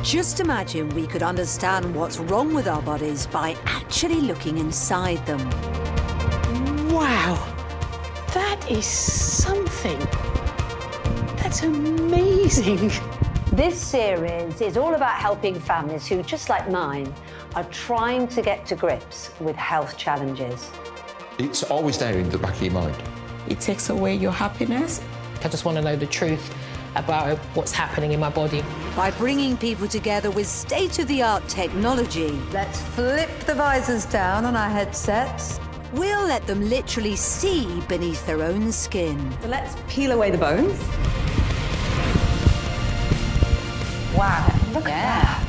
Just imagine we could understand what's wrong with our bodies by actually looking inside them. Wow, that is something. That's amazing. This series is all about helping families who, just like mine, are trying to get to grips with health challenges. It's always there in the back of your mind. It takes away your happiness. I just want to know the truth about what's happening in my body. By bringing people together with state-of-the-art technology, let's flip the visors down on our headsets. We'll let them literally see beneath their own skin. So let's peel away the bones. Wow, look at that.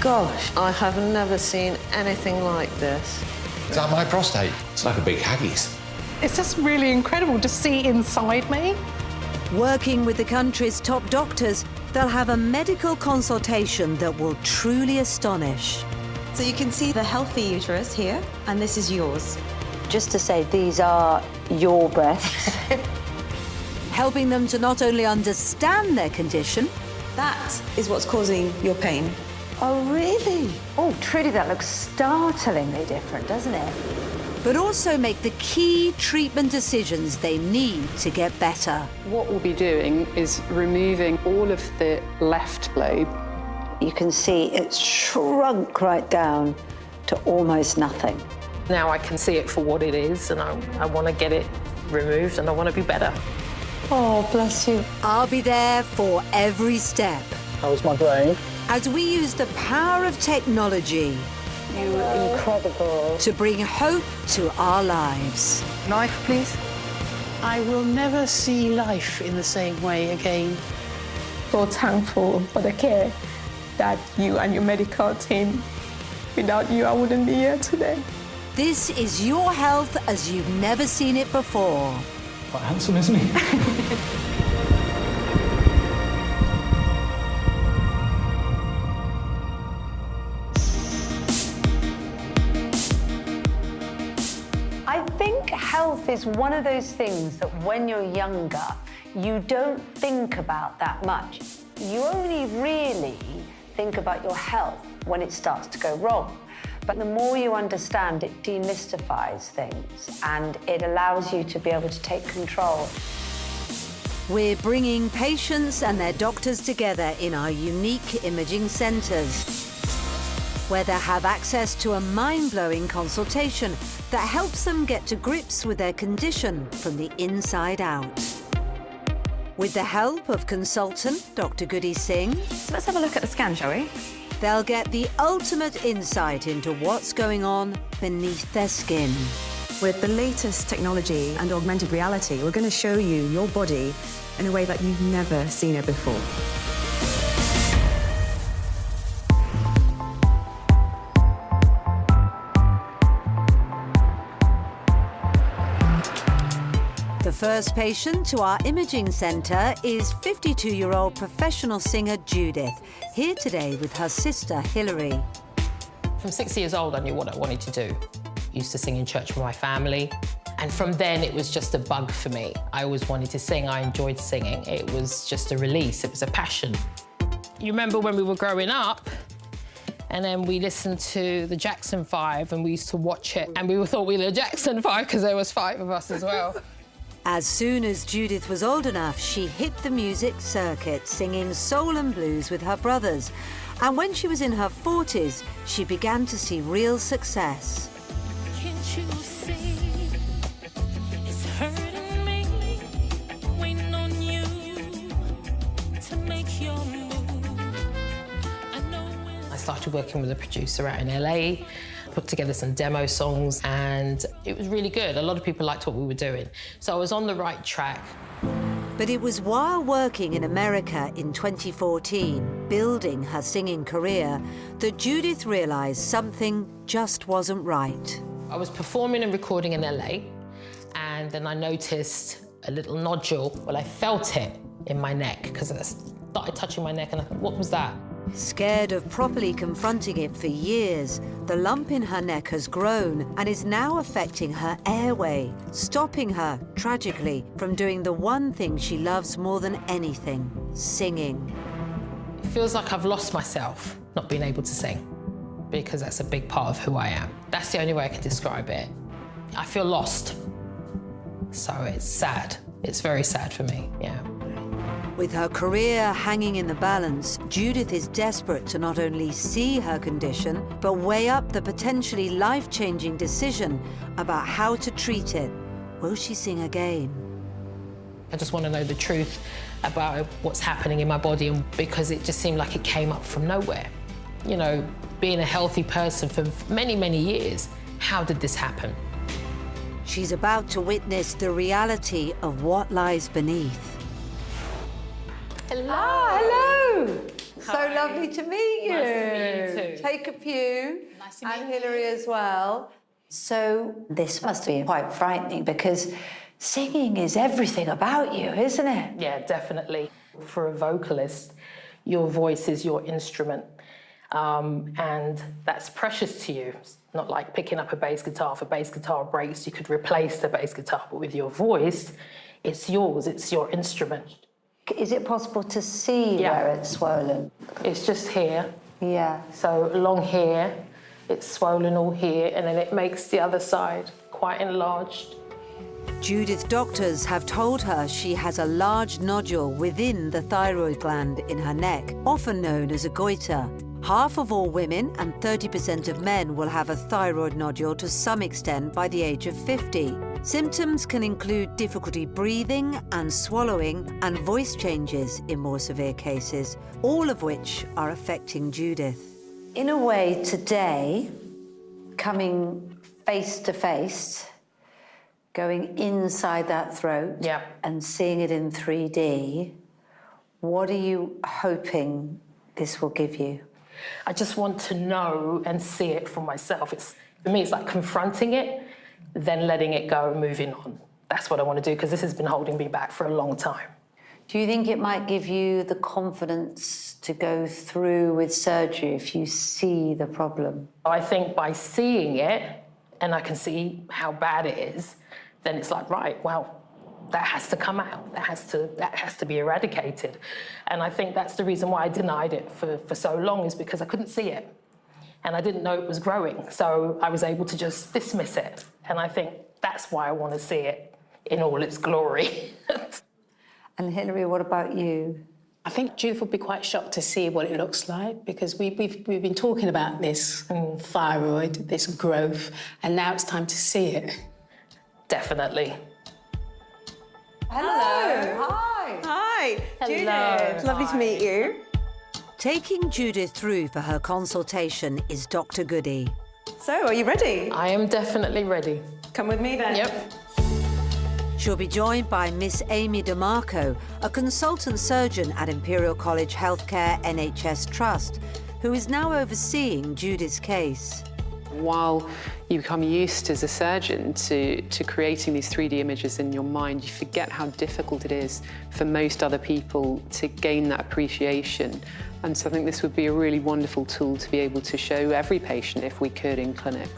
Gosh, I have never seen anything like this. Is that my prostate? It's like a big haggis. It's just really incredible to see inside me. Working with the country's top doctors, they'll have a medical consultation that will truly astonish. So you can see the healthy uterus here, and this is yours. Just to say, these are your breasts. Helping them to not only understand their condition. That is what's causing your pain. Oh, really? Oh, truly, that looks startlingly different, doesn't it? But also make the key treatment decisions they need to get better. What we'll be doing is removing all of the left lobe. You can see it's shrunk right down to almost nothing. Now I can see it for what it is, and I want to get it removed, and I want to be better. Oh, bless you. I'll be there for every step. How's my brain? As we use the power of technology. You're incredible. To bring hope to our lives. Knife, please. I will never see life in the same way again. So thankful for the care that you and your medical team, without you, I wouldn't be here today. This is your health as you've never seen it before. Quite handsome, isn't he? I think health is one of those things that when you're younger, you don't think about that much. You only really think about your health when it starts to go wrong. But the more you understand, it demystifies things and it allows you to be able to take control. We're bringing patients and their doctors together in our unique imaging centres, where they have access to a mind-blowing consultation that helps them get to grips with their condition from the inside out. With the help of consultant Dr. Guddi Singh, So let's have a look at the scan, shall we? they'll get the ultimate insight into what's going on beneath their skin. With the latest technology and augmented reality, we're going to show you your body in a way that you've never seen it before. The first patient to our imaging centre is 52-year-old professional singer Judith, here today with her sister Hilary. From 6 years old, I knew what I wanted to do. Used to sing in church with my family. And from then, it was just a bug for me. I always wanted to sing. I enjoyed singing. It was just a release. It was a passion. You remember when we were growing up, and then we listened to the Jackson 5, and we used to watch it, and we thought we were the Jackson 5 because there was 5 of us as well. As soon as Judith was old enough, she hit the music circuit, singing soul and blues with her brothers. And when she was in her 40s, she began to see real success. Can't you see it's hurting me, waiting on you to make your move? I know I started working with a producer out in LA, put together some demo songs, and it was really good. A lot of people liked what we were doing. So I was on the right track. But it was while working in America in 2014, building her singing career, that Judith realised something just wasn't right. I was performing and recording in LA, and then I noticed a little nodule. Well, I felt it in my neck, because it started touching my neck, and I thought, what was that? Scared of properly confronting it for years, the lump in her neck has grown and is now affecting her airway, stopping her, tragically, from doing the one thing she loves more than anything, singing. It feels like I've lost myself, not being able to sing, because that's a big part of who I am. That's the only way I can describe it. I feel lost. So it's sad. It's very sad for me, yeah. With her career hanging in the balance, Judith is desperate to not only see her condition, but weigh up the potentially life-changing decision about how to treat it. Will she sing again? I just want to know the truth about what's happening in my body, and because it just seemed like it came up from nowhere. You know, being a healthy person for many, many years, how did this happen? She's about to witness the reality of what lies beneath. Hello. Ah, hello. So lovely to meet you. Nice to meet you too. Take a pew. Nice to meet and Hilary as well. So this must be quite frightening because singing is everything about you, isn't it? Yeah, definitely. For a vocalist, your voice is your instrument, and that's precious to you. It's not like picking up a bass guitar. If a bass guitar breaks, you could replace the bass guitar, but with your voice, it's yours, it's your instrument. Is it possible to see where it's swollen? It's just here. Yeah. So along here, it's swollen all here, and then it makes the other side quite enlarged. Judith's doctors have told her she has a large nodule within the thyroid gland in her neck, often known as a goiter. Half of all women and 30% of men will have a thyroid nodule to some extent by the age of 50. Symptoms can include difficulty breathing and swallowing and voice changes in more severe cases, all of which are affecting Judith. In a way, today, coming face to face, going inside that throat and seeing it in 3D, what are you hoping this will give you? I just want to know and see it for myself. For me, it's like confronting it, then letting it go and moving on. That's what I want to do, because this has been holding me back for a long time. Do you think it might give you the confidence to go through with surgery if you see the problem? I think by seeing it, and I can see how bad it is, then it's like, right, well, that has to come out. That has to be eradicated. And I think that's the reason why I denied it for so long, is because I couldn't see it. And I didn't know it was growing. So I was able to just dismiss it. And I think that's why I want to see it in all its glory. And Hilary, what about you? I think Judith would be quite shocked to see what it looks like, because we've been talking about this thyroid, this growth, and now it's time to see it. Definitely. Hello. Hi. Hi, Hello. Judith. Lovely to meet you. Taking Judith through for her consultation is Dr. Guddi. So, are you ready? I am definitely ready. Come with me then. Yep. She'll be joined by Miss Amy DeMarco, a consultant surgeon at Imperial College Healthcare NHS Trust, who is now overseeing Judith's case. While you become used as a surgeon to creating these 3D images in your mind, you forget how difficult it is for most other people to gain that appreciation. And so I think this would be a really wonderful tool to be able to show every patient if we could in clinic.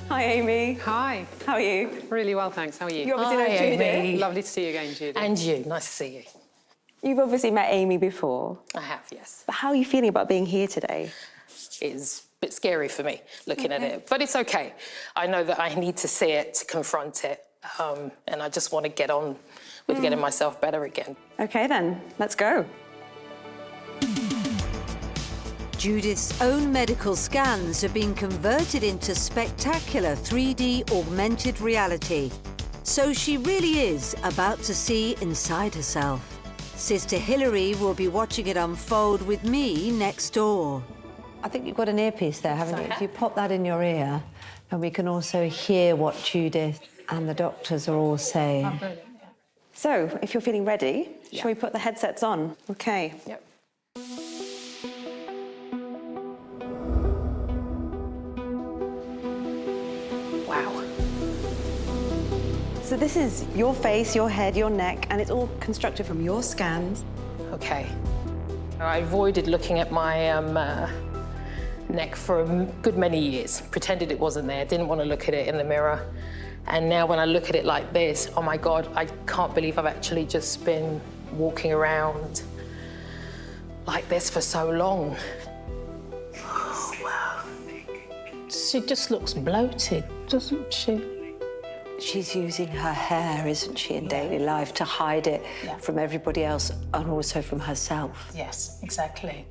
Hi, Amy. Hi. How are you? Really well, thanks. How are you? You obviously know Hi, Judith. Amy. Lovely to see you again, Judith. And you. Nice to see you. You've obviously met Amy before. I have, yes. But how are you feeling about being here today? It's a bit scary for me, looking at it. But it's okay. I know that I need to see it, to confront it. And I just want to get on with getting myself better again. Okay, then. Let's go. Judith's own medical scans have been converted into spectacular 3D augmented reality. So she really is about to see inside herself. Sister Hilary will be watching it unfold with me next door. I think you've got an earpiece there, haven't you? If you pop that in your ear, and we can also hear what Judith and the doctors are all saying. So, if you're feeling ready, shall we put the headsets on? Okay. Yep. Wow. So this is your face, your head, your neck, and it's all constructed from your scans. Okay. I avoided looking at my neck for a good many years, pretended it wasn't there, didn't want to look at it in the mirror. And now when I look at it like this, oh my God, I can't believe I've actually just been walking around like this for so long. Oh, wow. She just looks bloated, doesn't she? She's using her hair, isn't she, in daily life to hide it from everybody else and also from herself. Yes, exactly.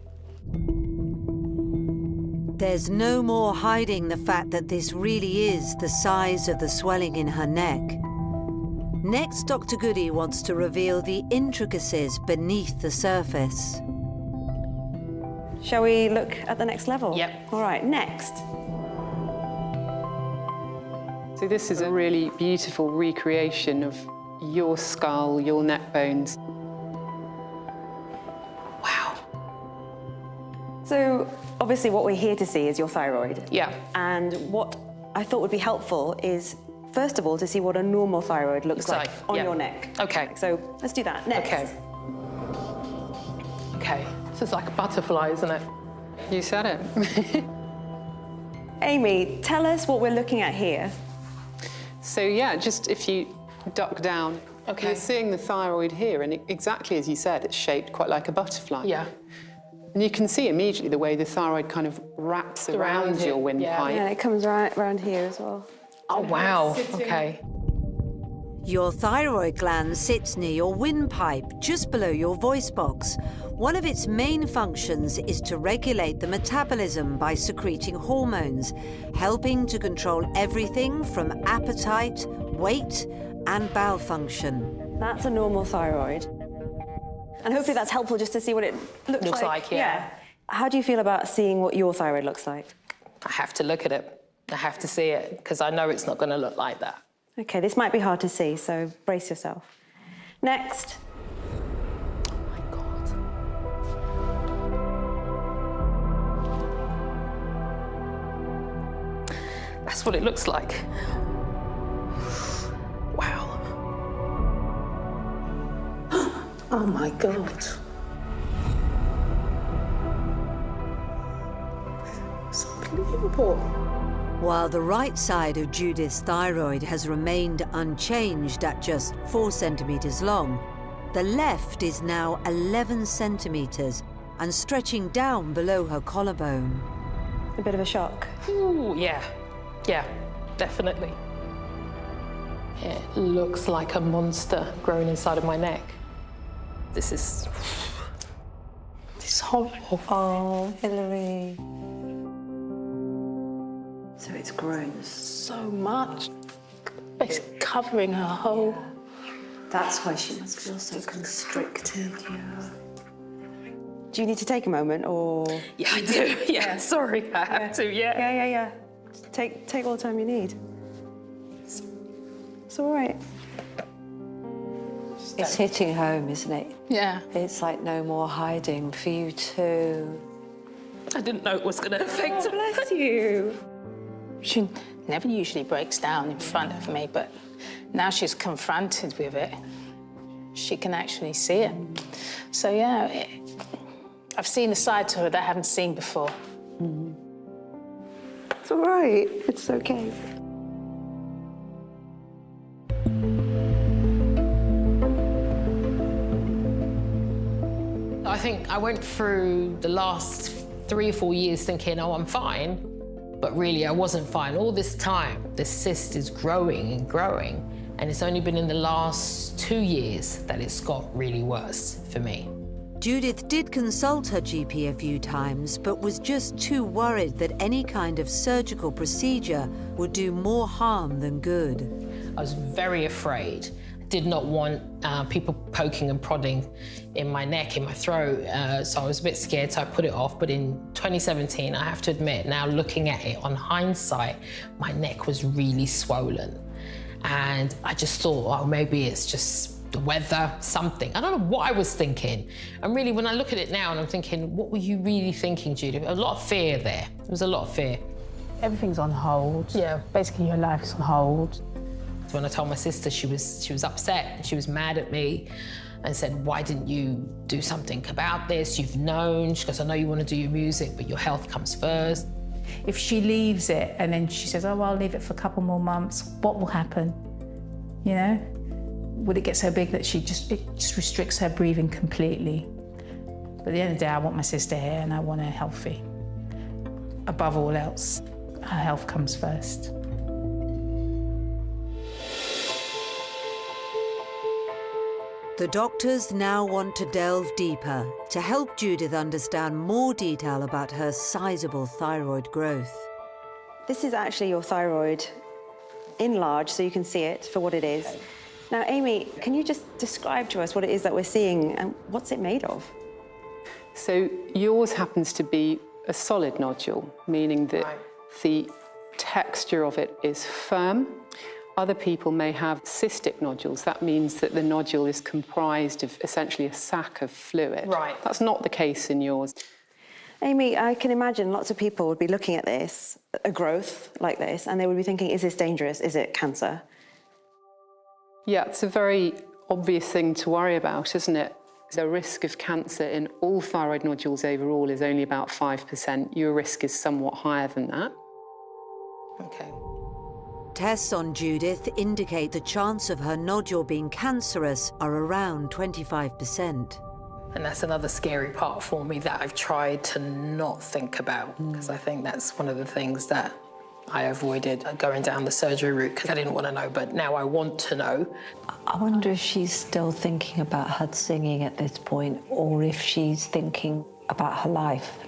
There's no more hiding the fact that this really is the size of the swelling in her neck. Next, Dr. Guddi wants to reveal the intricacies beneath the surface. Shall we look at the next level? Yep. All right, next. So this is a really beautiful recreation of your skull, your neck bones. Wow. So obviously what we're here to see is your thyroid. Yeah. And what I thought would be helpful is, first of all, to see what a normal thyroid looks like on your neck. Okay. So let's do that. Next. Okay. Okay. This is like a butterfly, isn't it? You said it. Amy, tell us what we're looking at here. So yeah, just if you duck down, Okay. you're seeing the thyroid here, and exactly as you said, it's shaped quite like a butterfly. Yeah. And you can see immediately the way the thyroid kind of wraps around your windpipe. Yeah, it comes right around here as well. Oh, wow. Okay. Your thyroid gland sits near your windpipe, just below your voice box. One of its main functions is to regulate the metabolism by secreting hormones, helping to control everything from appetite, weight, and bowel function. That's a normal thyroid. And hopefully that's helpful just to see what it looks like. Yeah. How do you feel about seeing what your thyroid looks like? I have to look at it. I have to see it, because I know it's not going to look like that. Okay, this might be hard to see, so brace yourself. Next. Oh, my God. That's what it looks like. Wow. Oh my God. It's unbelievable. While the right side of Judith's thyroid has remained unchanged at just 4 centimeters long, the left is now 11 centimeters and stretching down below her collarbone. A bit of a shock. Ooh, yeah. Yeah, definitely. It looks like a monster growing inside of my neck. This is... It's horrible. Oh, Hilary. So it's grown. So much. It's covering her whole... That's why she must feel so constricted, yeah. Do you need to take a moment, or...? Yeah, I do. Yeah, sorry, I have to, yeah. Yeah. Take all the time you need. It's all right. It's hitting home, isn't it? Yeah. It's like no more hiding for you too. I didn't know it was going to affect her. Bless you. She never usually breaks down in front of me, but now she's confronted with it. She can actually see it. So, yeah, I've seen a side to her that I haven't seen before. It's all right. It's okay. I think I went through the last 3 or 4 years thinking, oh, I'm fine. But really, I wasn't fine. All this time, the cyst is growing and growing. And it's only been in the last 2 years that it's got really worse for me. Judith did consult her GP a few times, but was just too worried that any kind of surgical procedure would do more harm than good. I was very afraid. Did not want people poking and prodding in my neck, in my throat, so I was a bit scared, so I put it off. But in 2017, I have to admit, now looking at it on hindsight, my neck was really swollen. And I just thought, oh, maybe it's just the weather, something. I don't know what I was thinking. And really, when I look at it now and I'm thinking, what were you really thinking, Judith? A lot of fear there. There was a lot of fear. Everything's on hold. Yeah. Basically, your life's on hold. When I told my sister, she was upset. She was mad at me. and said, why didn't you do something about this? You've known. She goes, I know you want to do your music, but your health comes first. If she leaves it and then she says, oh, well, I'll leave it for a couple more months, what will happen? You know? Would it get so big that it just restricts her breathing completely? But at the end of the day, I want my sister here and I want her healthy. Above all else, her health comes first. The doctors now want to delve deeper to help Judith understand more detail about her sizable thyroid growth. This is actually your thyroid enlarged, so you can see it for what it is. Okay. Now, Amy, can you just describe to us what it is that we're seeing and what's it made of? So yours happens to be a solid nodule, meaning that the texture of it is firm. Other people may have cystic nodules. That means that the nodule is comprised of essentially a sac of fluid. Right. That's not the case in yours. Amy, I can imagine lots of people would be looking at this, a growth like this, and they would be thinking, is this dangerous? Is it cancer? Yeah, it's a very obvious thing to worry about, isn't it? The risk of cancer in all thyroid nodules overall is only about 5%. Your risk is somewhat higher than that. Okay. Tests on Judith indicate the chance of her nodule being cancerous are around 25%. And that's another scary part for me that I've tried to not think about, because I think that's one of the things that I avoided going down the surgery route because I didn't want to know, but now I want to know. I wonder if she's still thinking about her singing at this point, or if she's thinking about her life.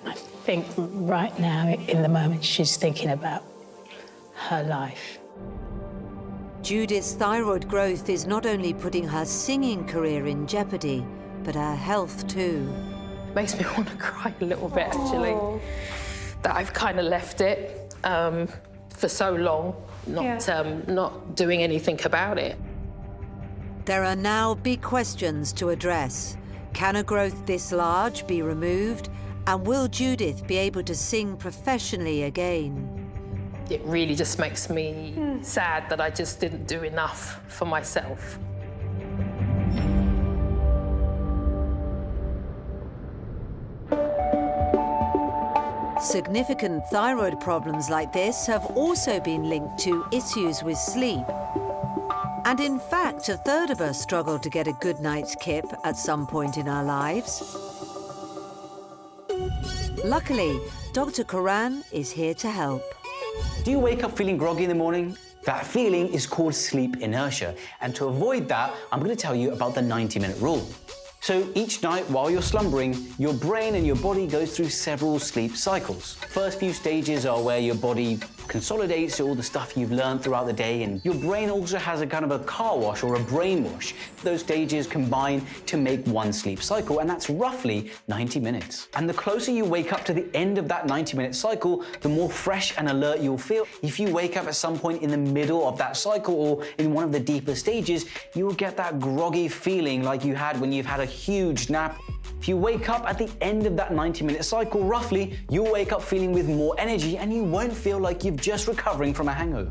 I think right now, in the moment, she's thinking about her life. Judith's thyroid growth is not only putting her singing career in jeopardy, but her health too. It makes me want to cry a little bit, actually, that I've kind of left it for so long, not doing anything about it. There are now big questions to address. Can a growth this large be removed? And will Judith be able to sing professionally again? It really just makes me sad that I just didn't do enough for myself. Significant thyroid problems like this have also been linked to issues with sleep. And in fact, a third of us struggle to get a good night's kip at some point in our lives. Luckily, Dr. Karan is here to help. Do you wake up feeling groggy in the morning? That feeling is called sleep inertia. And to avoid that, I'm going to tell you about the 90-minute rule. So each night while you're slumbering, your brain and your body goes through several sleep cycles. First few stages are where your body consolidates all the stuff you've learned throughout the day, and your brain also has a kind of a car wash or a brain wash. Those stages combine to make one sleep cycle, and that's roughly 90 minutes. And the closer you wake up to the end of that 90-minute cycle, the more fresh and alert you'll feel. If you wake up at some point in the middle of that cycle or in one of the deeper stages, you'll get that groggy feeling like you had when you've had a huge nap. If you wake up at the end of that 90-minute cycle, roughly, you'll wake up feeling with more energy and you won't feel like you're just recovering from a hangover.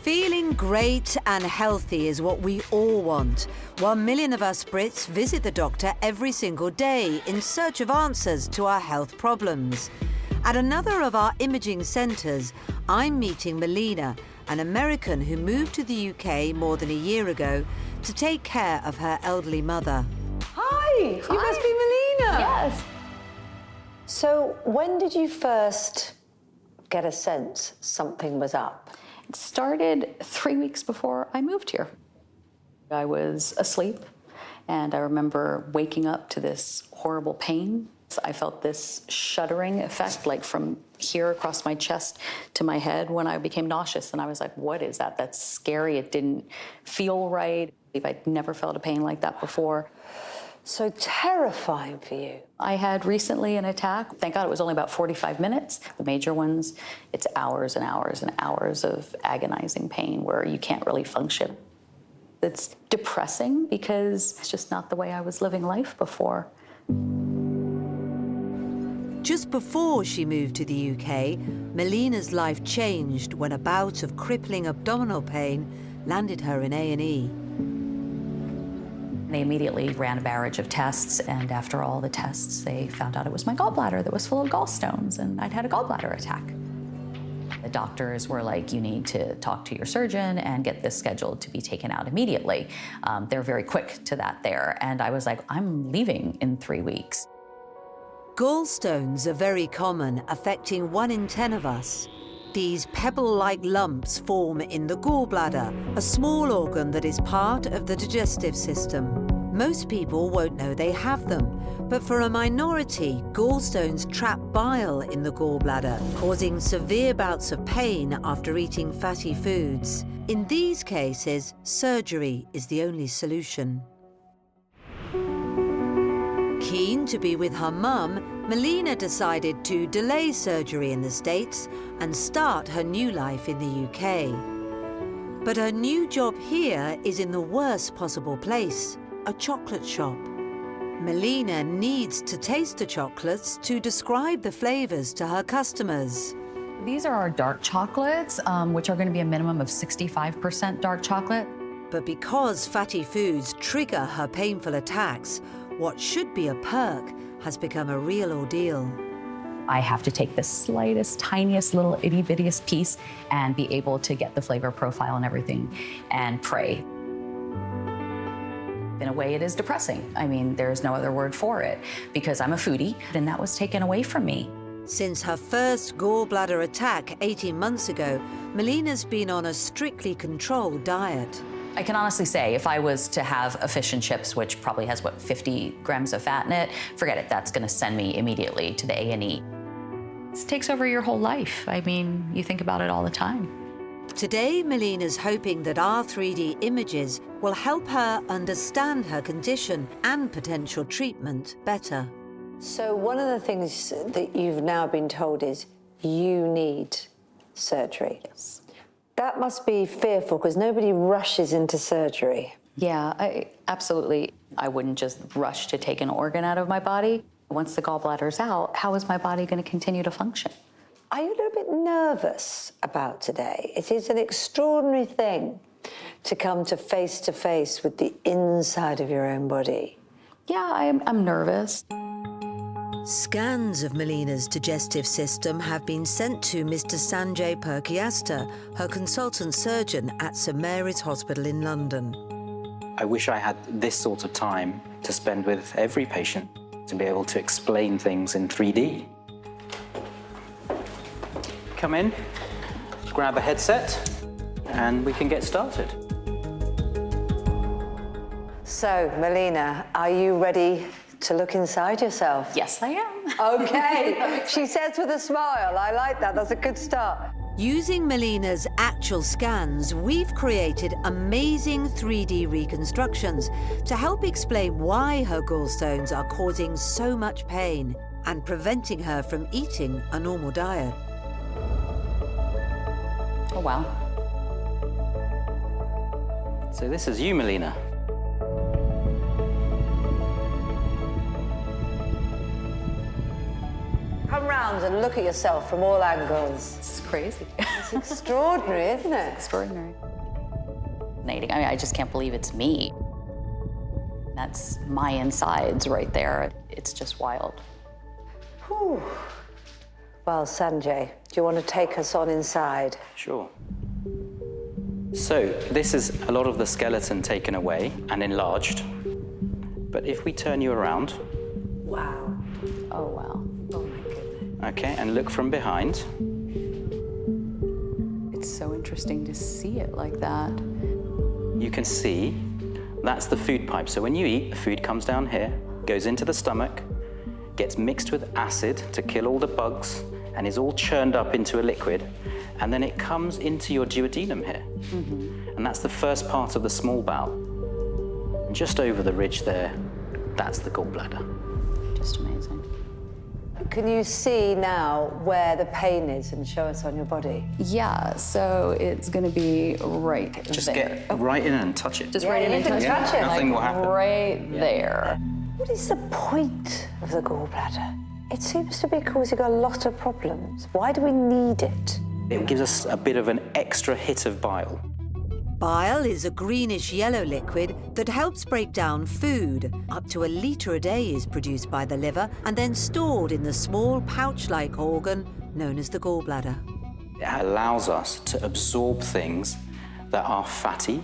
Feeling great and healthy is what we all want. 1 million of us Brits visit the doctor every single day in search of answers to our health problems. At another of our imaging centres, I'm meeting Melina, an American who moved to the UK more than a year ago to take care of her elderly mother. Hi, you must be Melina. Yes. So when did you first get a sense something was up? It started 3 weeks before I moved here. I was asleep, and I remember waking up to this horrible pain. I felt this shuddering effect, like from here across my chest to my head when I became nauseous. And I was like, what is that? That's scary. It didn't feel right. I'd never felt a pain like that before. So terrifying for you. I had recently an attack. Thank God it was only about 45 minutes. The major ones, it's hours and hours and hours of agonizing pain where you can't really function. It's depressing because it's just not the way I was living life before. Just before she moved to the UK, Melina's life changed when a bout of crippling abdominal pain landed her in A&E. They immediately ran a barrage of tests, and after all the tests, they found out it was my gallbladder that was full of gallstones, and I'd had a gallbladder attack. The doctors were like, you need to talk to your surgeon and get this scheduled to be taken out immediately. They're very quick to that there, and I was like, I'm leaving in 3 weeks. Gallstones are very common, affecting 1 in 10 of us. These pebble-like lumps form in the gallbladder, a small organ that is part of the digestive system. Most people won't know they have them, but for a minority, gallstones trap bile in the gallbladder, causing severe bouts of pain after eating fatty foods. In these cases, surgery is the only solution. Keen to be with her mum, Melina decided to delay surgery in the States and start her new life in the UK. But her new job here is in the worst possible place, a chocolate shop. Melina needs to taste the chocolates to describe the flavours to her customers. These are our dark chocolates, which are going to be a minimum of 65% dark chocolate. But because fatty foods trigger her painful attacks, what should be a perk has become a real ordeal. I have to take the slightest, tiniest little itty-bittiest piece and be able to get the flavor profile and everything and pray. In a way, it is depressing. I mean, there's no other word for it because I'm a foodie and that was taken away from me. Since her first gallbladder attack 18 months ago, Melina's been on a strictly controlled diet. I can honestly say if I was to have a fish and chips, which probably has, 50 grams of fat in it, forget it, that's gonna send me immediately to the A&E. It takes over your whole life. I mean, you think about it all the time. Today, Melina's hoping that our 3D images will help her understand her condition and potential treatment better. So one of the things that you've now been told is you need surgery. Yes. That must be fearful because nobody rushes into surgery. Yeah, absolutely. I wouldn't just rush to take an organ out of my body. Once the gallbladder's out, how is my body going to continue to function? Are you a little bit nervous about today? It is an extraordinary thing to come to face with the inside of your own body. Yeah, I'm nervous. Scans of Melina's digestive system have been sent to Mr. Sanjay Perkiasta, her consultant surgeon at St Mary's Hospital in London. I wish I had this sort of time to spend with every patient, to be able to explain things in 3D. Come in, grab a headset, and we can get started. So, Melina, are you ready to look inside yourself? Yes, I am. Okay, she says with a smile. I like that, that's a good start. Using Melina's actual scans, we've created amazing 3D reconstructions to help explain why her gallstones are causing so much pain and preventing her from eating a normal diet. Oh, wow. So this is you, Melina. Come round and look at yourself from all angles. This is crazy. It's extraordinary, isn't it? Extraordinary. I mean, I just can't believe it's me. That's my insides right there. It's just wild. Whew. Well, Sanjay, do you want to take us on inside? Sure. So this is a lot of the skeleton taken away and enlarged. But if we turn you around. Wow. Oh, wow. Oh, my goodness. Okay, and look from behind. It's so interesting to see it like that. You can see that's the food pipe. So when you eat, the food comes down here, goes into the stomach, gets mixed with acid to kill all the bugs, and is all churned up into a liquid, and then it comes into your duodenum here. Mm-hmm. And that's the first part of the small bowel. And just over the ridge there, that's the gallbladder. Just amazing. Can you see now where the pain is and show us on your body? Yeah, so it's going to be right Just there. get right in and touch it. Just right in and touch it. Nothing will happen. Right there. What is the point of the gallbladder? It seems to be causing a lot of problems. Why do we need it? It gives us a bit of an extra hit of bile. Bile is a greenish-yellow liquid that helps break down food. Up to 1 litre a day is produced by the liver and then stored in the small pouch-like organ known as the gallbladder. It allows us to absorb things that are fatty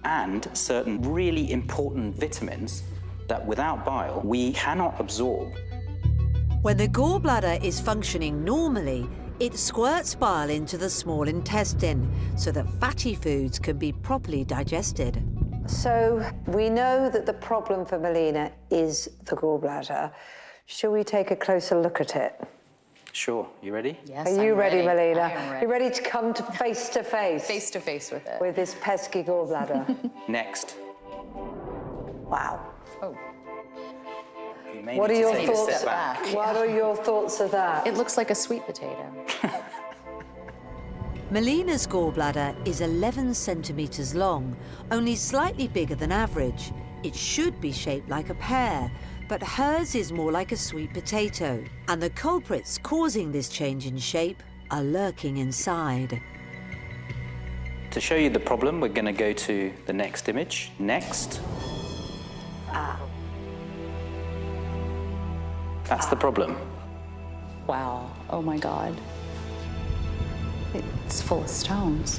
and certain really important vitamins that without bile we cannot absorb. When the gallbladder is functioning normally, it squirts bile into the small intestine so that fatty foods can be properly digested. So we know that the problem for Melina is the gallbladder. Shall we take a closer look at it? Sure, you ready? Yes, Are you I'm ready, Melina? I am ready. You ready to come to face to face? Face to face with it. With this pesky gallbladder. Next. Wow. Oh. You may What are need to your take a thoughts? step back. What are your thoughts of that? It looks like a sweet potato. Melina's gallbladder is 11 centimetres long, only slightly bigger than average. It should be shaped like a pear, but hers is more like a sweet potato, and the culprits causing this change in shape are lurking inside. To show you the problem, we're going to go to the next image. Next. That's the problem. Wow. Oh my God. It's full of stones.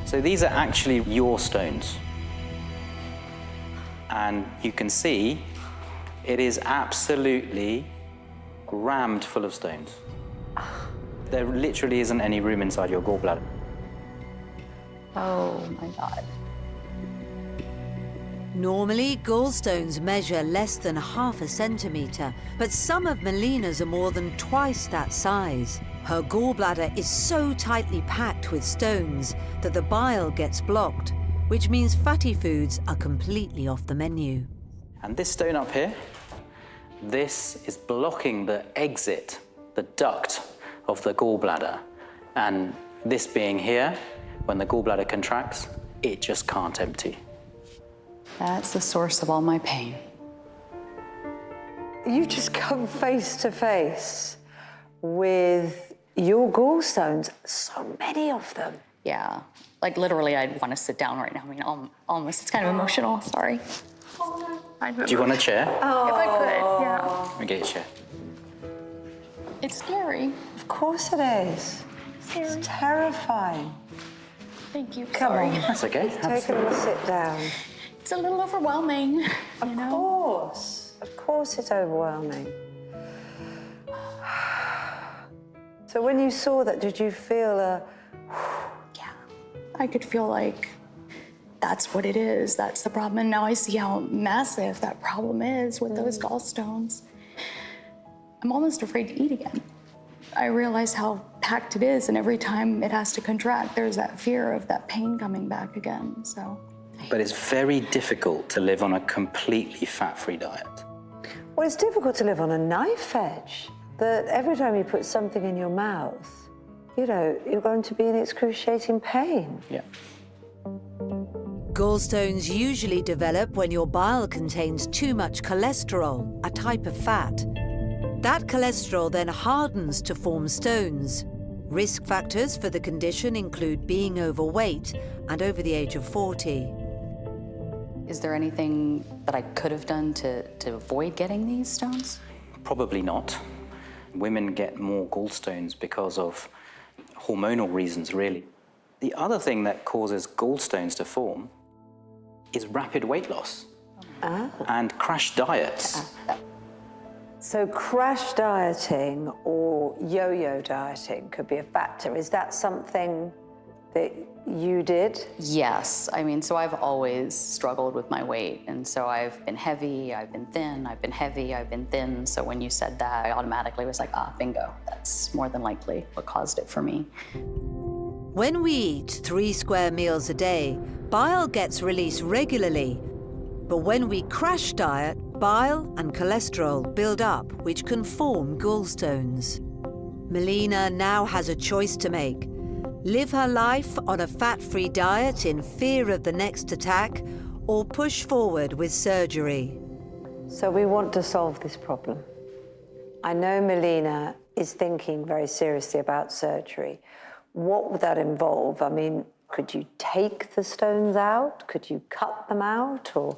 So these are actually your stones. And you can see it is absolutely rammed full of stones. There literally isn't any room inside your gallbladder. Oh my God. Normally, gallstones measure less than ½ a centimetre, but some of Melina's are more than twice that size. Her gallbladder is so tightly packed with stones that the bile gets blocked, which means fatty foods are completely off the menu. And this stone up here, this is blocking the exit, the duct of the gallbladder. And this being here, when the gallbladder contracts, it just can't empty. That's the source of all my pain. You just come face to face with your gallstones, so many of them. Yeah, like literally I'd want to sit down right now. I mean, almost, it's kind of emotional, sorry. Do you want a chair? Oh. If I could, yeah. Let me get you a chair. It's scary. Of course it is. It's terrifying. Thank you, Come sorry. on. That's okay. Take a little sit down. It's a little overwhelming, Of course it's overwhelming. So when you saw that, did you feel a... Yeah, I could feel like that's what it is, that's the problem. And now I see how massive that problem is with those gallstones. I'm almost afraid to eat again. I realize how packed it is, and every time it has to contract, there's that fear of that pain coming back again, so. But it's very difficult to live on a completely fat-free diet. Well, it's difficult to live on a knife edge. That every time you put something in your mouth, you know, you're going to be in excruciating pain. Yeah. Gallstones usually develop when your bile contains too much cholesterol, a type of fat. That cholesterol then hardens to form stones. Risk factors for the condition include being overweight and over the age of 40. Is there anything that I could have done to avoid getting these stones? Probably not. Women get more gallstones because of hormonal reasons, really. The other thing that causes gallstones to form is rapid weight loss and crash diets. So crash dieting or yo-yo dieting could be a factor. Is that something that you did? Yes. I mean, so I've always struggled with my weight. And so I've been heavy, I've been thin, I've been heavy, I've been thin. So when you said that, I automatically was like, bingo. That's more than likely what caused it for me. When we eat 3 square meals a day, bile gets released regularly. But when we crash diet, bile and cholesterol build up, which can form gallstones. Melina now has a choice to make. Live her life on a fat-free diet in fear of the next attack, or push forward with surgery. So we want to solve this problem. I know Melina is thinking very seriously about surgery. What would that involve? I mean, could you take the stones out? Could you cut them out, or...?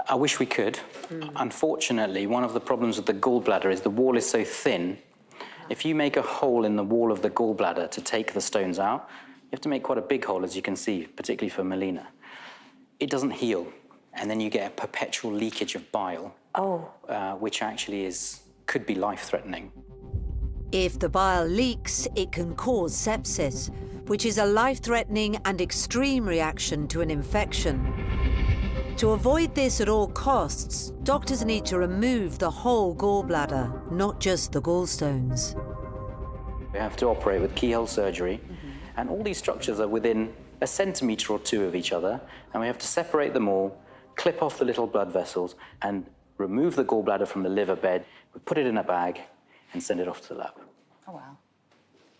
I wish we could. Unfortunately, one of the problems with the gallbladder is the wall is so thin. If you make a hole in the wall of the gallbladder to take the stones out, you have to make quite a big hole, as you can see, particularly for Melina. It doesn't heal, and then you get a perpetual leakage of bile, which actually could be life-threatening. If the bile leaks, it can cause sepsis, which is a life-threatening and extreme reaction to an infection. To avoid this at all costs, doctors need to remove the whole gallbladder, not just the gallstones. We have to operate with keyhole surgery, and all these structures are within a centimetre or two of each other, and we have to separate them all, clip off the little blood vessels, and remove the gallbladder from the liver bed. We put it in a bag and send it off to the lab. Oh, wow.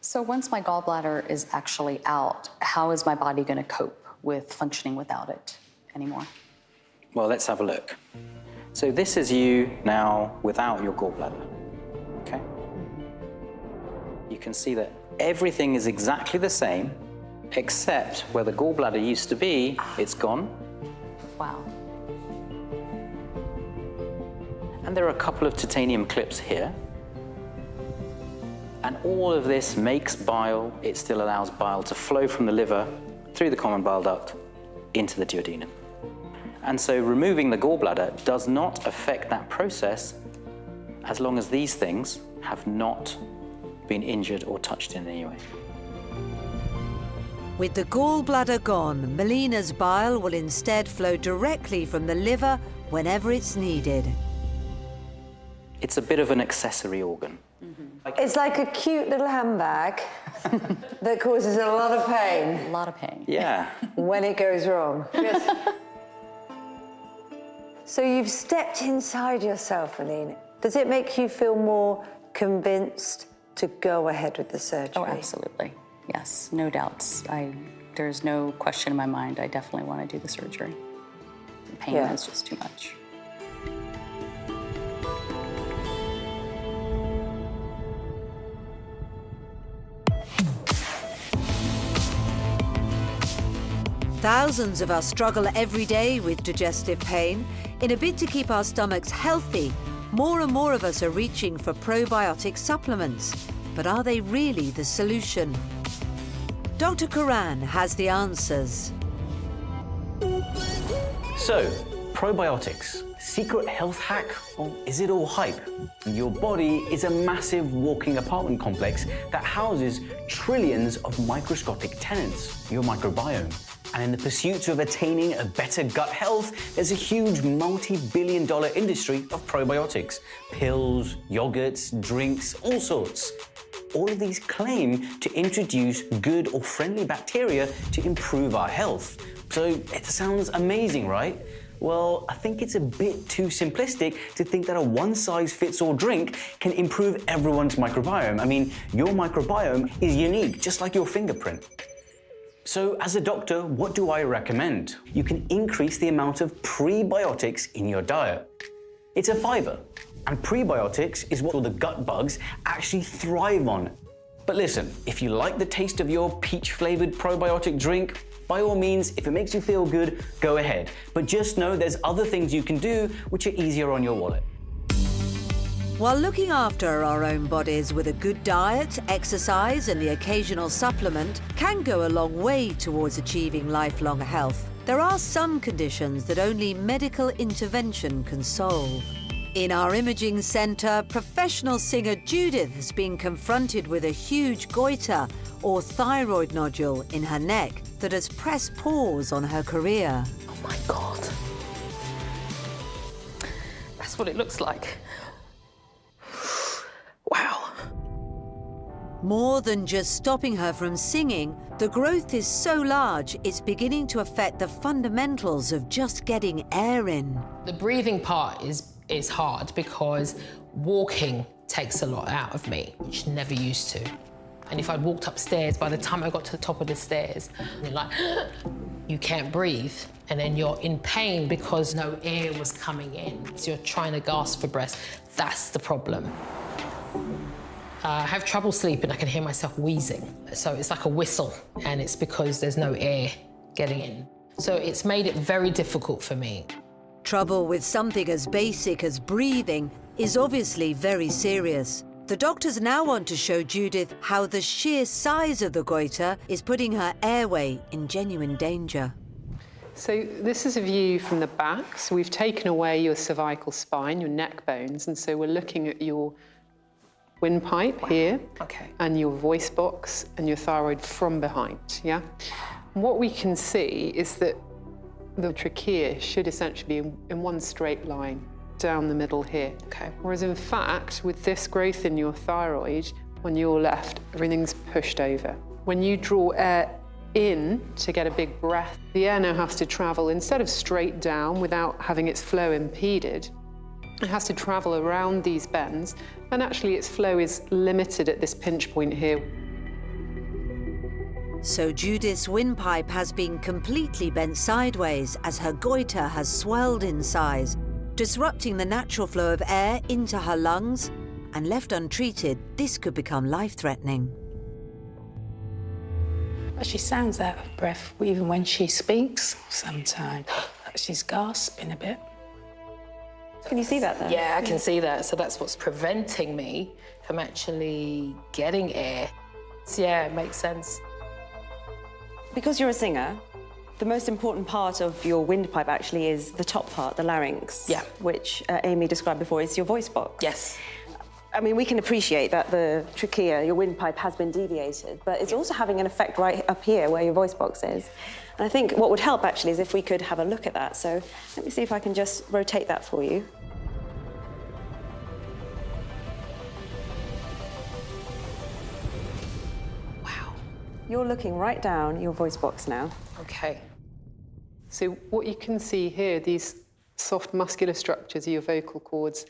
So once my gallbladder is actually out, how is my body going to cope with functioning without it anymore? Well, let's have a look. So this is you now without your gallbladder, okay? You can see that everything is exactly the same, except where the gallbladder used to be, it's gone. Wow. And there are a couple of titanium clips here. And all of this makes bile. It still allows bile to flow from the liver through the common bile duct into the duodenum. And so removing the gallbladder does not affect that process as long as these things have not been injured or touched in any way. With the gallbladder gone, Melina's bile will instead flow directly from the liver whenever it's needed. It's a bit of an accessory organ. It's like a cute little handbag that causes a lot of pain. A lot of pain. Yeah. When it goes wrong. So you've stepped inside yourself, Melina. Does it make you feel more convinced to go ahead with the surgery? Oh, absolutely. Yes, no doubts. There's no question in my mind. I definitely want to do the surgery. The pain is just too much. Thousands of us struggle every day with digestive pain. In a bid to keep our stomachs healthy, more and more of us are reaching for probiotic supplements. But are they really the solution? Dr. Karan has the answers. So, probiotics, secret health hack, or is it all hype? Your body is a massive walking apartment complex that houses trillions of microscopic tenants, your microbiome. And in the pursuit of attaining a better gut health, there's a huge multi-billion-dollar industry of probiotics. Pills, yogurts, drinks, all sorts. All of these claim to introduce good or friendly bacteria to improve our health. So it sounds amazing, right? Well, I think it's a bit too simplistic to think that a one-size-fits-all drink can improve everyone's microbiome. I mean, your microbiome is unique, just like your fingerprint. So as a doctor, what do I recommend? You can increase the amount of prebiotics in your diet. It's a fiber, and prebiotics is what all the gut bugs actually thrive on. But listen, if you like the taste of your peach-flavored probiotic drink, by all means, if it makes you feel good, go ahead. But just know there's other things you can do which are easier on your wallet. While looking after our own bodies with a good diet, exercise and the occasional supplement can go a long way towards achieving lifelong health, there are some conditions that only medical intervention can solve. In our imaging centre, professional singer Judith has been confronted with a huge goiter or thyroid nodule in her neck that has pressed pause on her career. Oh my God. That's what it looks like. Wow. More than just stopping her from singing, the growth is so large it's beginning to affect the fundamentals of just getting air in. The breathing part is hard because walking takes a lot out of me, which I never used to. And if I walked upstairs, by the time I got to the top of the stairs, you're like, you can't breathe. And then you're in pain because no air was coming in. So you're trying to gasp for breath. That's the problem. I have trouble sleeping. I can hear myself wheezing. So it's like a whistle, and it's because there's no air getting in. So it's made it very difficult for me. Trouble with something as basic as breathing is obviously very serious. The doctors now want to show Judith how the sheer size of the goiter is putting her airway in genuine danger. So this is a view from the back. So we've taken away your cervical spine, your neck bones, and so we're looking at your windpipe here, and your voice box and your thyroid from behind, yeah? And what we can see is that the trachea should essentially be in one straight line down the middle here. Okay. Whereas in fact, with this growth in your thyroid, on your left, everything's pushed over. When you draw air in to get a big breath, the air now has to travel, instead of straight down without having its flow impeded, it has to travel around these bends, and actually its flow is limited at this pinch point here. So Judith's windpipe has been completely bent sideways as her goiter has swelled in size, disrupting the natural flow of air into her lungs, and left untreated, this could become life-threatening. She sounds out of breath even when she speaks sometimes. She's gasping a bit. Can you see that there? Yeah, I can see that. So that's what's preventing me from actually getting air. So yeah, it makes sense. Because you're a singer, the most important part of your windpipe actually is the top part, the larynx, which Amy described before is your voice box. Yes. I mean, we can appreciate that the trachea, your windpipe, has been deviated, but it's also having an effect right up here where your voice box is. And I think what would help actually is if we could have a look at that. So let me see if I can just rotate that for you. Wow. You're looking right down your voice box now. Okay. So what you can see here, these soft muscular structures are your vocal cords,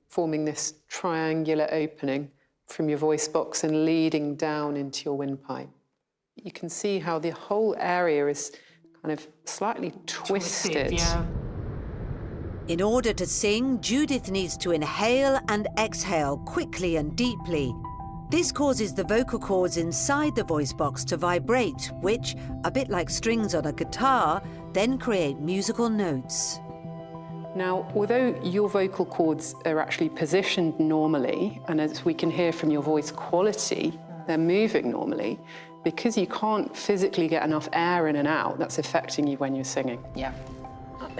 forming this triangular opening from your voice box and leading down into your windpipe. You can see how the whole area is kind of slightly twisted. Yeah. In order to sing, Judith needs to inhale and exhale quickly and deeply. This causes the vocal cords inside the voice box to vibrate, which, a bit like strings on a guitar, then create musical notes. Now, although your vocal cords are actually positioned normally, and as we can hear from your voice quality, they're moving normally, because you can't physically get enough air in and out, that's affecting you when you're singing. Yeah.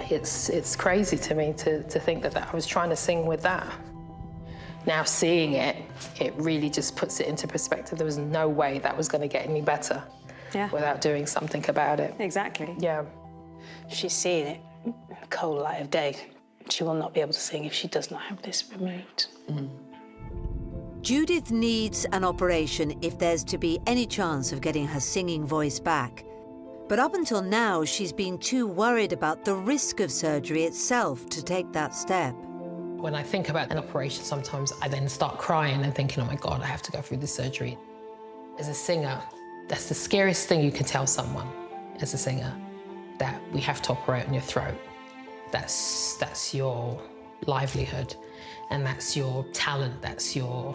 It's crazy to me to think that I was trying to sing with that. Now seeing it, it really just puts it into perspective. There was no way that was going to get any better without doing something about it. Exactly. Yeah. She's seeing it in the cold light of day. She will not be able to sing if she does not have this removed. Judith needs an operation if there's to be any chance of getting her singing voice back. But up until now, she's been too worried about the risk of surgery itself to take that step. When I think about an operation, sometimes I then start crying and thinking, oh my God, I have to go through this surgery. As a singer, that's the scariest thing you can tell someone as a singer, that we have to operate on your throat. That's your livelihood, and that's your talent, that's your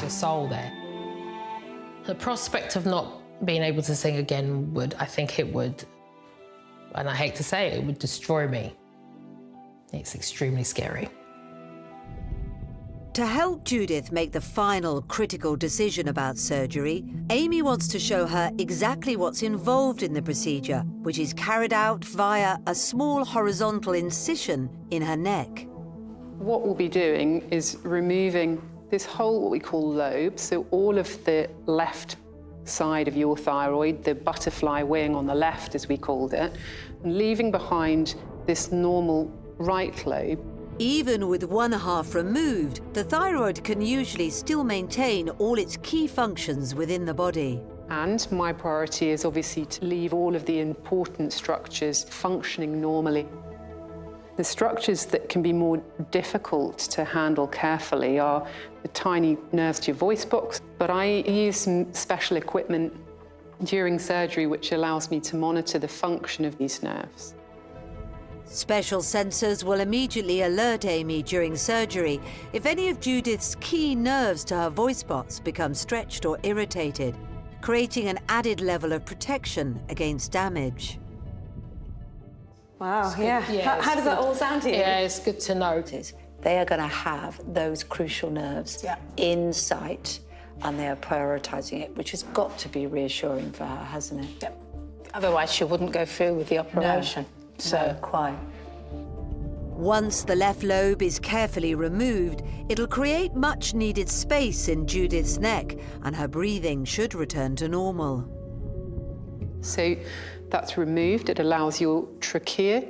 soul there. The prospect of not being able to sing again I think it would, and I hate to say it would destroy me. It's extremely scary. To help Judith make the final critical decision about surgery, Amy wants to show her exactly what's involved in the procedure, which is carried out via a small horizontal incision in her neck. What we'll be doing is removing this whole, what we call lobe, so all of the left side of your thyroid, the butterfly wing on the left, as we called it, and leaving behind this normal right lobe. Even with one half removed, the thyroid can usually still maintain all its key functions within the body. And my priority is obviously to leave all of the important structures functioning normally. The structures that can be more difficult to handle carefully are the tiny nerves to your voice box, but I use some special equipment during surgery which allows me to monitor the function of these nerves. Special sensors will immediately alert Amy during surgery if any of Judith's key nerves to her voice box become stretched or irritated, creating an added level of protection against damage. Wow, yeah. How does that all sound to you? Yeah, it's good to know. They are going to have those crucial nerves in sight, and they are prioritising it, which has got to be reassuring for her, hasn't it? Yep. Otherwise, she wouldn't go through with the operation. No, quite. Once the left lobe is carefully removed, it'll create much needed space in Judith's neck, and her breathing should return to normal. So that's removed. It allows your trachea,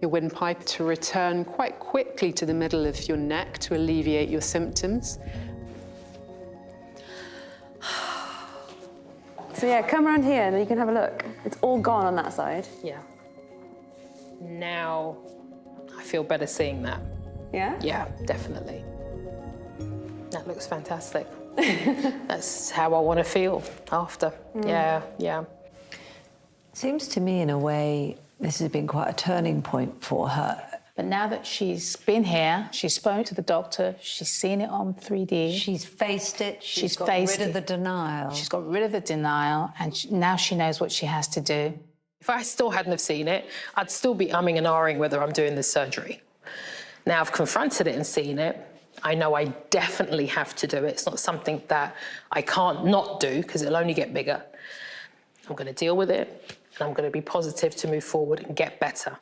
your windpipe, to return quite quickly to the middle of your neck to alleviate your symptoms. So yeah, come around here and then you can have a look. It's all gone on that side. Yeah. Now I feel better seeing that. Yeah? Yeah, definitely. That looks fantastic. That's how I want to feel after. Yeah. Seems to me, in a way, this has been quite a turning point for her. But now that she's been here, she's spoken to the doctor, she's seen it on 3D. She's faced it, she's got faced rid of the denial. She's got rid of the denial, and now she knows what she has to do. If I still hadn't have seen it, I'd still be umming and ahhing whether I'm doing this surgery. Now I've confronted it and seen it. I know I definitely have to do it. It's not something that I can't not do, because it'll only get bigger. I'm going to deal with it, and I'm going to be positive to move forward and get better.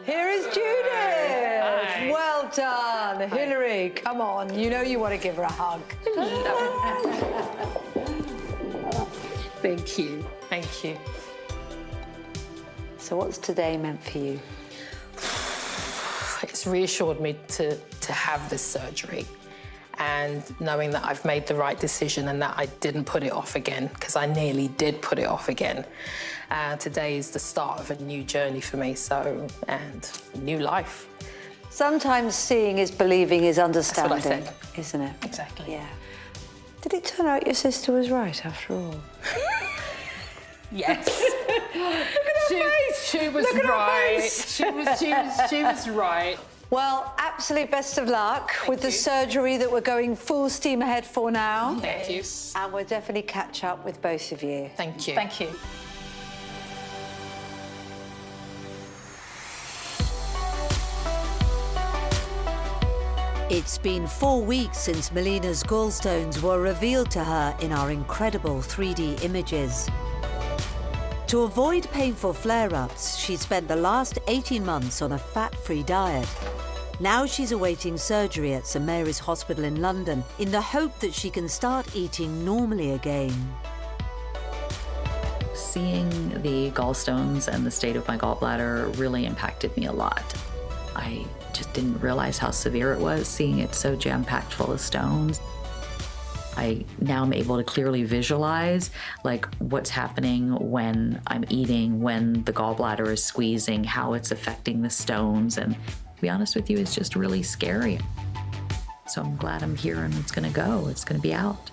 Here is Judith! Hi. Well done. Hi. Hilary, come on. You know you want to give her a hug. Thank you. Thank you. So what's today meant for you? It's reassured me to have this surgery, and knowing that I've made the right decision and that I didn't put it off again, because I nearly did put it off again. Today is the start of a new journey for me, and a new life. Sometimes seeing is believing is understanding, that's what I said. Isn't it? Exactly. Yeah. Did it turn out your sister was right after all? Yes. Look at her face. She was Look at right. her face. She was right. Well, absolute best of luck with the surgery that we're going full steam ahead for now. Thank you. And we'll definitely catch up with both of you. Thank you. Thank you. It's been 4 weeks since Melina's gallstones were revealed to her in our incredible 3D images. To avoid painful flare-ups, she spent the last 18 months on a fat-free diet. Now she's awaiting surgery at St Mary's Hospital in London in the hope that she can start eating normally again. Seeing the gallstones and the state of my gallbladder really impacted me a lot. I just didn't realize how severe it was, seeing it so jam-packed full of stones. I now am able to clearly visualize what's happening when I'm eating, when the gallbladder is squeezing, how it's affecting the stones, and to be honest with you, it's just really scary. So I'm glad I'm here and it's gonna go, it's gonna be out.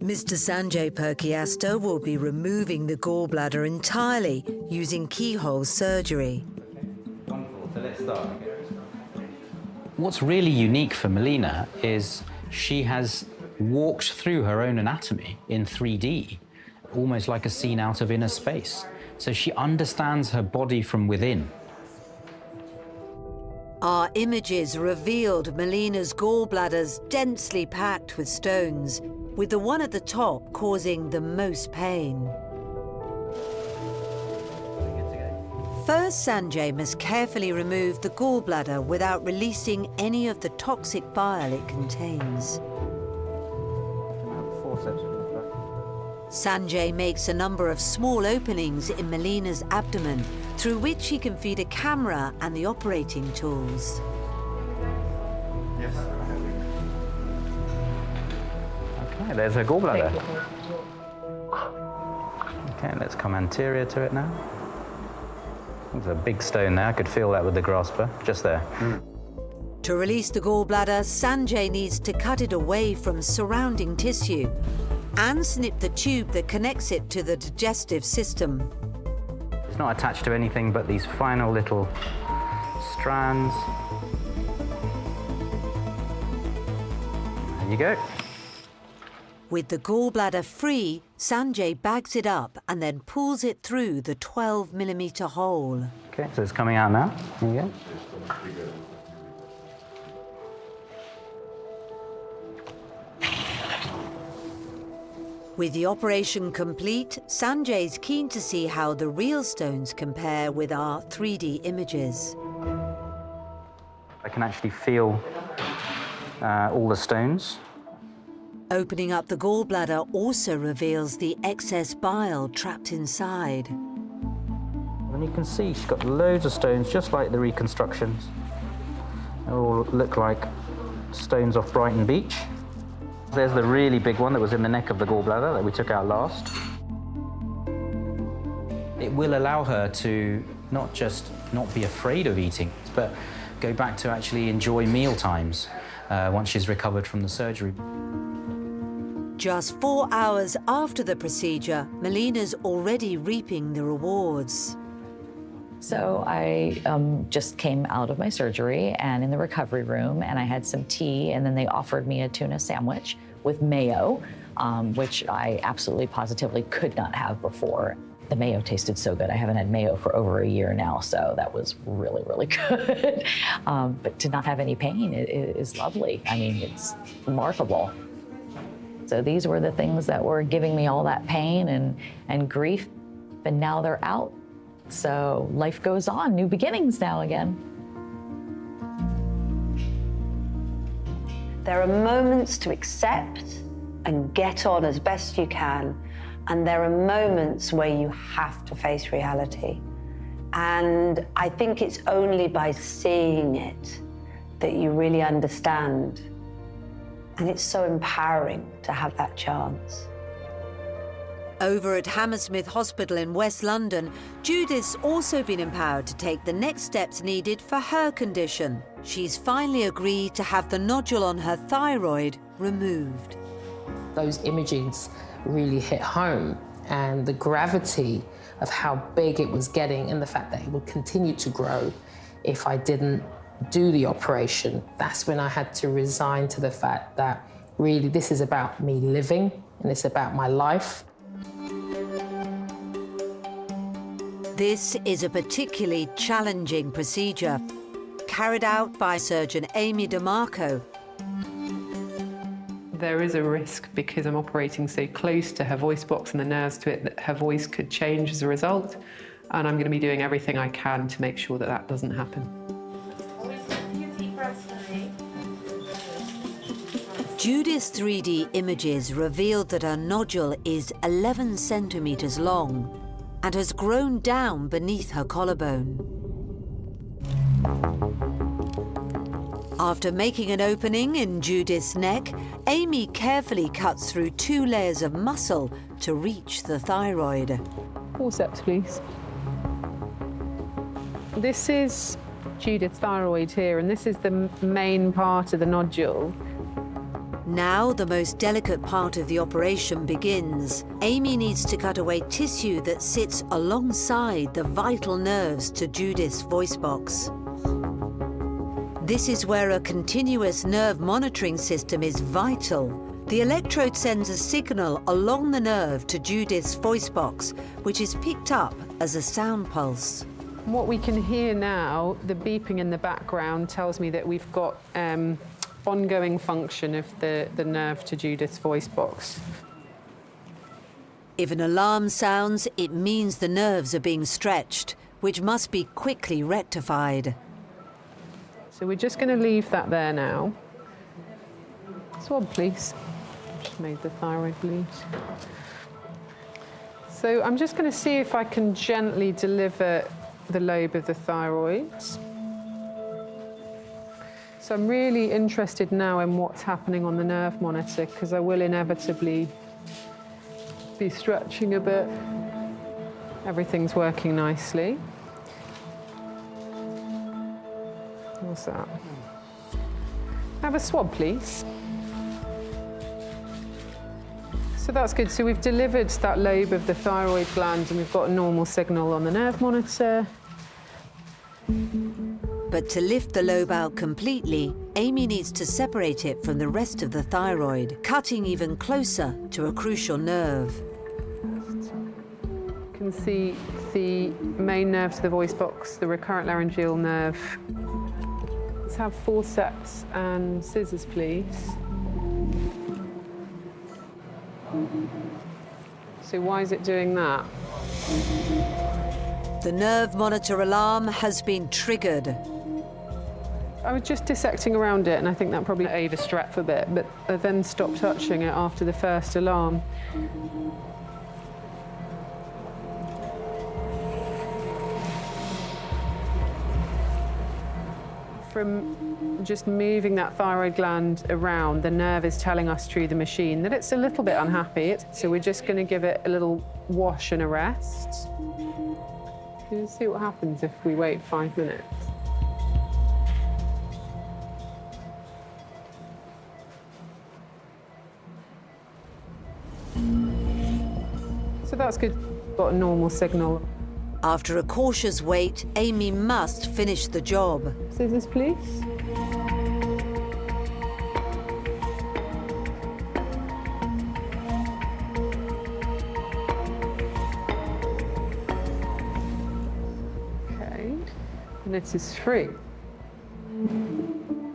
Mr. Sanjay Perkiasta will be removing the gallbladder entirely using keyhole surgery. Wonderful, so let's start. What's really unique for Melina is she has walked through her own anatomy in 3D, almost like a scene out of Inner Space. So she understands her body from within. Our images revealed Melina's gallbladders densely packed with stones, with the one at the top causing the most pain. First, Sanjay must carefully remove the gallbladder without releasing any of the toxic bile it contains. Sanjay makes a number of small openings in Melina's abdomen through which he can feed a camera and the operating tools. Okay, there's her gallbladder. Okay, let's come anterior to it now. There's a big stone there. I could feel that with the grasper, just there. To release the gallbladder, Sanjay needs to cut it away from surrounding tissue and snip the tube that connects it to the digestive system. It's not attached to anything but these final little strands. There you go. With the gallbladder free, Sanjay bags it up and then pulls it through the 12mm hole. Okay, so it's coming out now. There you go. With the operation complete, Sanjay's keen to see how the real stones compare with our 3D images. I can actually feel all the stones. Opening up the gallbladder also reveals the excess bile trapped inside. And you can see she's got loads of stones, just like the reconstructions. They all look like stones off Brighton Beach. There's the really big one that was in the neck of the gallbladder that we took out last. It will allow her to not just not be afraid of eating, but go back to actually enjoy meal times once she's recovered from the surgery. Just 4 hours after the procedure, Melina's already reaping the rewards. So I just came out of my surgery and in the recovery room, and I had some tea, and then they offered me a tuna sandwich with mayo, which I absolutely positively could not have before. The mayo tasted so good. I haven't had mayo for over a year now, so that was really, really good. But to not have any pain is lovely. I mean, it's remarkable. So these were the things that were giving me all that pain and grief, and now they're out. So life goes on, new beginnings now again. There are moments to accept and get on as best you can, and there are moments where you have to face reality. And I think it's only by seeing it that you really understand. And it's so empowering to have that chance. Over at Hammersmith Hospital in West London, Judith's also been empowered to take the next steps needed for her condition. She's finally agreed to have the nodule on her thyroid removed. Those images really hit home, and the gravity of how big it was getting and the fact that it would continue to grow if I didn't do the operation. That's when I had to resign to the fact that really this is about me living and it's about my life. This is a particularly challenging procedure, carried out by surgeon Amy DeMarco. There is a risk, because I'm operating so close to her voice box and the nerves to it, that her voice could change as a result. And I'm going to be doing everything I can to make sure that that doesn't happen. Judith's 3D images revealed that her nodule is 11 centimeters long and has grown down beneath her collarbone. After making an opening in Judith's neck, Amy carefully cuts through 2 layers of muscle to reach the thyroid. Forceps, please. This is Judith's thyroid here, and this is the main part of the nodule. Now the most delicate part of the operation begins. Amy needs to cut away tissue that sits alongside the vital nerves to Judith's voice box. This is where a continuous nerve monitoring system is vital. The electrode sends a signal along the nerve to Judith's voice box, which is picked up as a sound pulse. What we can hear now, the beeping in the background, tells me that we've got ongoing function of the nerve to Judith's voice box. If an alarm sounds, it means the nerves are being stretched, which must be quickly rectified. So we're just going to leave that there now. Swab, please. Just made the thyroid bleed. So I'm just going to see if I can gently deliver the lobe of the thyroid. So I'm really interested now in what's happening on the nerve monitor, because I will inevitably be stretching a bit. Everything's working nicely. What's that? Have a swab, please. So that's good. So we've delivered that lobe of the thyroid gland and we've got a normal signal on the nerve monitor. But to lift the lobe out completely, Amy needs to separate it from the rest of the thyroid, cutting even closer to a crucial nerve. You can see the main nerve to the voice box, the recurrent laryngeal nerve. Let's have forceps and scissors, please. So why is it doing that? The nerve monitor alarm has been triggered. I was just dissecting around it and I think that probably overstrep a bit, but I then stopped touching it after the first alarm. From just moving that thyroid gland around, the nerve is telling us through the machine that it's a little bit unhappy. So we're just going to give it a little wash and a rest. Let's see what happens if we wait 5 minutes. So that's good. Got a normal signal. After a cautious wait, Amy must finish the job. Scissors, please. Okay, and it is free.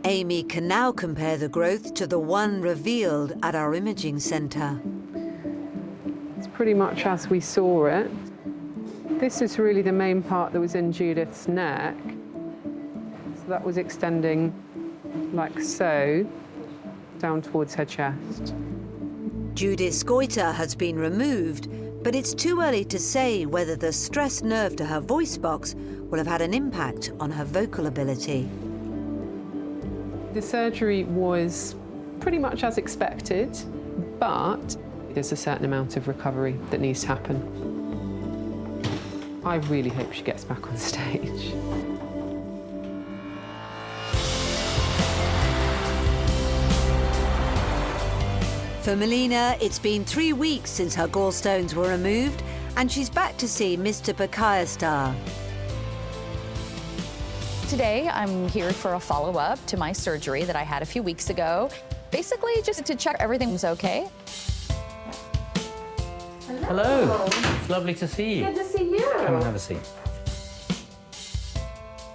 Amy can now compare the growth to the one revealed at our imaging centre. It's pretty much as we saw it. This is really the main part that was in Judith's neck. So that was extending like so, down towards her chest. Judith's goiter has been removed, but it's too early to say whether the stressed nerve to her voice box will have had an impact on her vocal ability. The surgery was pretty much as expected, but there's a certain amount of recovery that needs to happen. I really hope she gets back on stage. For Melina, it's been 3 weeks since her gallstones were removed, and she's back to see Mr. Bakayastar. Today, I'm here for a follow-up to my surgery that I had a few weeks ago. Basically, just to check everything's okay. Hello. It's lovely to see you. Good to see you. Come and have a seat.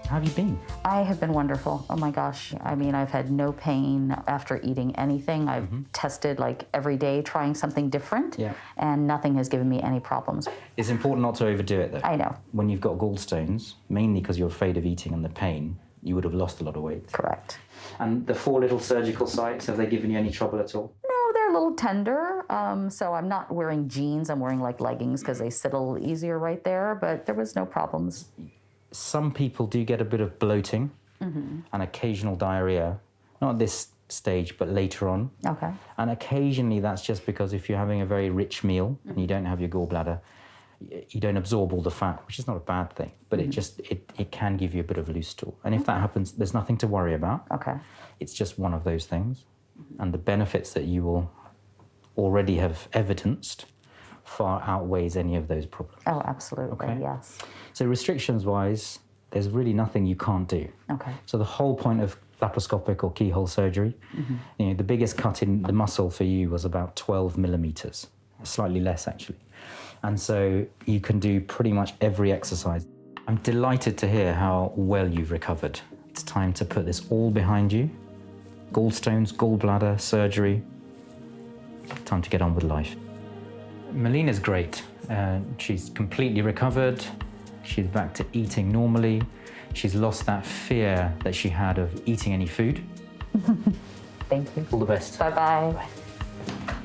How have you been? I have been wonderful. Oh my gosh. I mean, I've had no pain after eating anything. I've tested like every day, trying something different, and nothing has given me any problems. It's important not to overdo it, though. I know. When you've got gallstones, mainly because you're afraid of eating and the pain, you would have lost a lot of weight. Correct. And the 4 little surgical sites, have they given you any trouble at all? No, they're a little tender. So I'm not wearing jeans. I'm wearing like leggings because they sit a little easier right there, but there was no problems. Some people do get a bit of bloating and occasional diarrhea, not at this stage, but later on. Okay. And occasionally that's just because if you're having a very rich meal and you don't have your gallbladder, you don't absorb all the fat, which is not a bad thing, but it can give you a bit of a loose stool. And if that happens, there's nothing to worry about. Okay. It's just one of those things. And the benefits that you will already have evidenced far outweighs any of those problems. Oh, absolutely, Okay. yes. So restrictions-wise, there's really nothing you can't do. Okay. So the whole point of laparoscopic or keyhole surgery, you know, the biggest cut in the muscle for you was about 12 millimeters, slightly less actually. And so you can do pretty much every exercise. I'm delighted to hear how well you've recovered. It's time to put this all behind you. Gallstones, gallbladder, surgery. Time to get on with life. Melina's great. She's completely recovered. She's back to eating normally. She's lost that fear that she had of eating any food. Thank you. All the best. Bye-bye.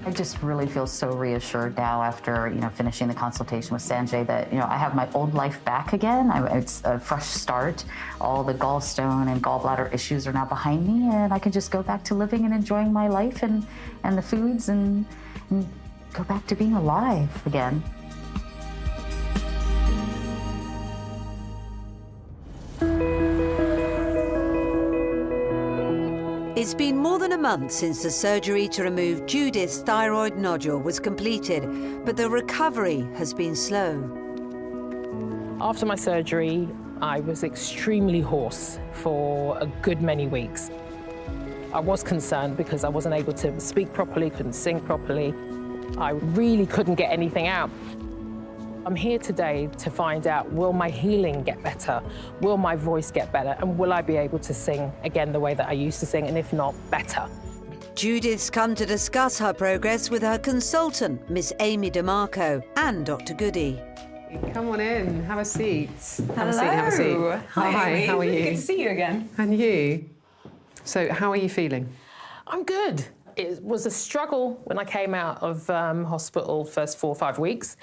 I just really feel so reassured now after, finishing the consultation with Sanjay that, I have my old life back again. It's a fresh start. All the gallstone and gallbladder issues are now behind me, and I can just go back to living and enjoying my life and the foods and go back to being alive again. It's been more than a month since the surgery to remove Judith's thyroid nodule was completed, but the recovery has been slow. After my surgery, I was extremely hoarse for a good many weeks. I was concerned because I wasn't able to speak properly, couldn't sing properly. I really couldn't get anything out. I'm here today to find out, will my healing get better? Will my voice get better? And will I be able to sing again the way that I used to sing, and if not, better? Judith's come to discuss her progress with her consultant, Miss Amy DeMarco, and Dr. Guddi. Come on in, have a seat. Have a seat, Hello. have a seat. Hi, Amy. How are you? Good to see you again. And you? So, how are you feeling? I'm good. It was a struggle when I came out of hospital first 4 or 5 weeks,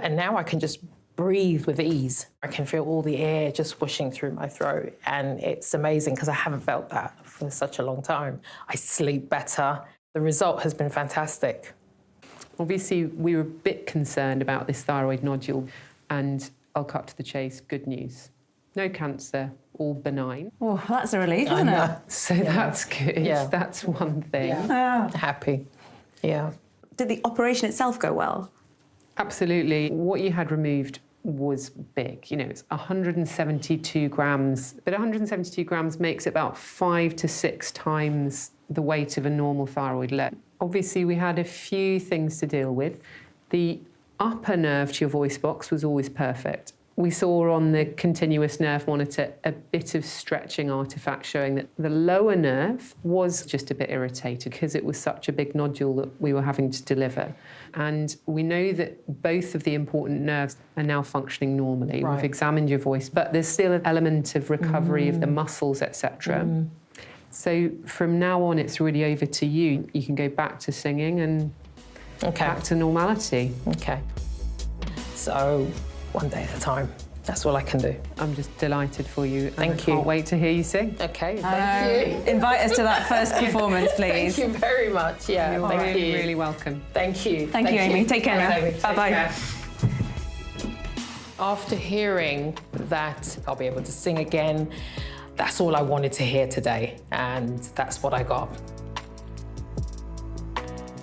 and now I can just breathe with ease. I can feel all the air just whooshing through my throat, and it's amazing because I haven't felt that for such a long time. I sleep better. The result has been fantastic. Obviously, we were a bit concerned about this thyroid nodule, and I'll cut to the chase. Good news. No cancer, all benign. Oh, that's a relief, isn't it? So that's good. Yeah. That's one thing. Yeah. Happy. Yeah. Did the operation itself go well? Absolutely. What you had removed was big. You know, it's 172 grams, but 172 grams makes it about 5 to 6 times the weight of a normal thyroid leg. Obviously, we had a few things to deal with. The upper nerve to your voice box was always perfect. We saw on the continuous nerve monitor a bit of stretching artifact showing that the lower nerve was just a bit irritated because it was such a big nodule that we were having to deliver. And we know that both of the important nerves are now functioning normally. Right. We've examined your voice, but there's still an element of recovery of the muscles, etc. So from now on, it's really over to you. You can go back to singing and back to normality. Okay. So, one day at a time. That's all I can do. I'm just delighted for you. Thank you. Can't wait to hear you sing. Okay, thank you. Invite us to that first performance, please. Thank you very much. Yeah, You're thank really, you. really welcome. Thank you. Thank you, Amy. Take care Thanks, now. Amy. Take Bye-bye. care. After hearing that I'll be able to sing again, that's all I wanted to hear today, and that's what I got.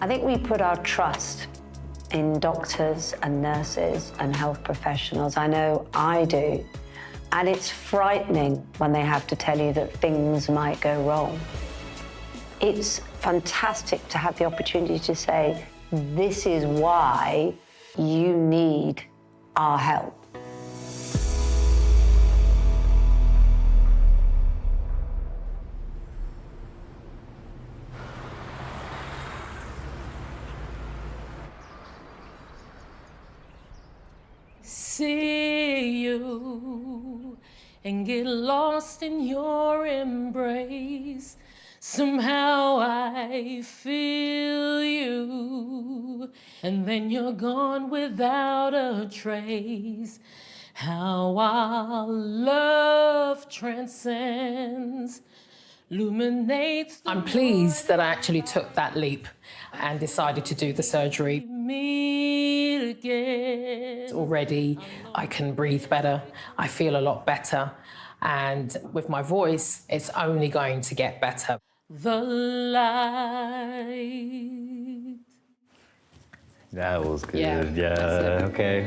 I think we put our trust in doctors and nurses and health professionals. I know I do. And it's frightening when they have to tell you that things might go wrong. It's fantastic to have the opportunity to say, this is why you need our help. See you and get lost in your embrace. Somehow I feel you, and then you're gone without a trace. How our love transcends, illuminates. I'm pleased that I actually took that leap and decided to do the surgery. Meet again. Already, I can breathe better. I feel a lot better. And with my voice, it's only going to get better. The light. That was good. Yeah, Yeah. Okay.